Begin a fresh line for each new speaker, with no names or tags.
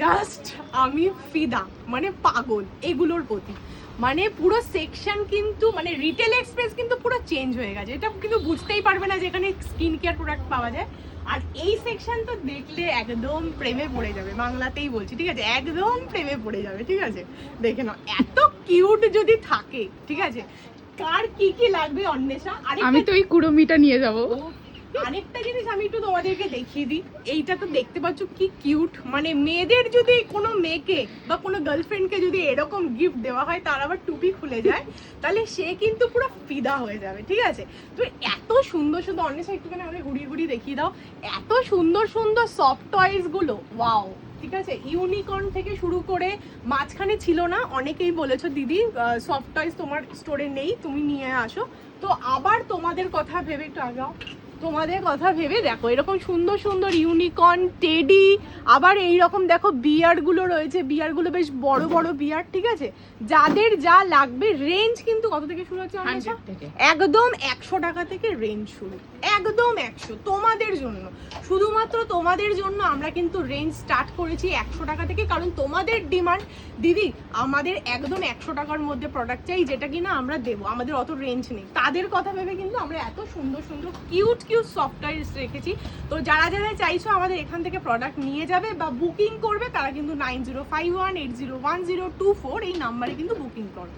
Just আমি ফিদা, মানে পাগল এগুলোর প্রতি। মানে পুরো সেকশন কিন্তু মানে রিটেল এক্সপ্রেস কিন্তু পুরো চেঞ্জ হয়ে গেছে। এটা কিন্তু বুঝতেই পারবে না যে এখানে স্কিন কেয়ার প্রোডাক্ট পাওয়া যায়। আর এই সেকশন তো দেখলে একদম প্রেমে পড়ে যাবে, বাংলাতেই বলছি, ঠিক আছে? একদম প্রেমে পড়ে যাবে, ঠিক আছে? দেখে নাও, এত কিউট যদি থাকে, ঠিক আছে? কার কি কি লাগবে অন্বেষা?
আমি তো এই কুড়মিটা নিয়ে যাবো।
আরেকটা জিনিস আমি একটু তোমাদেরকে দেখিয়ে দিই। এইটা তো দেখতে পাচ্ছ কি কিউট। মানে মেয়েদের যদি কোনো মেয়েকে বা কোনো গার্লফ্রেন্ডকে যদি এরকম গিফট দেওয়া হয়, তার আবার টুপি খুলে যায়, তাহলে সে কিন্তু পুরো ফিদা হয়ে যাবে, ঠিক আছে? তো এত সুন্দর সুন্দর, অন্বেষা একটুখানি আমাদের ঘুরিয়ে ঘুরিয়ে দেখিয়ে দাও। এত সুন্দর সুন্দর সফট টয়েস গুলো, ওয়াও, ঠিক আছে? ইউনিকর্ন থেকে শুরু করে, মাঝখানে ছিল না, অনেকেই বলেছো দিদি সফট টয়েস তোমার স্টোরে নেই, তুমি নিয়ে আসো। তো আবার তোমাদের কথা ভেবে, একটু আগাও, তোমাদের কথা ভেবে দেখো এরকম সুন্দর সুন্দর ইউনিকর্ন, টেডি, আবার এইরকম দেখো বিয়ারগুলো রয়েছে, বিয়ারগুলো বেশ বড় বড় বিয়ার, ঠিক আছে? যাদের যা লাগবে, রেঞ্জ কিন্তু কত থেকে শুরু হচ্ছে? একদম 100 টাকা থেকে রেঞ্জ শুরু, একদম 100 তোমাদের জন্য, শুধুমাত্র তোমাদের জন্য আমরা কিন্তু রেঞ্জ স্টার্ট করেছি 100 টাকা থেকে। কারণ তোমাদের ডিমান্ড, দিদি আমাদের একদম 100 টাকার মধ্যে প্রোডাক্ট চাই, যেটা কিনা আমরা দেবো, আমাদের অত রেঞ্জ নেই। তাদের কথা ভেবে কিন্তু আমরা এত সুন্দর সুন্দর কিউট কিউট সফটওয়্যার রেখেছি। তো যারা যারা চাইছো আমাদের এখান থেকে প্রোডাক্ট নিয়ে যাবে বা বুকিং করবে, তারা কিন্তু 9051801024 এই নাম্বারে কিন্তু বুকিং করবে।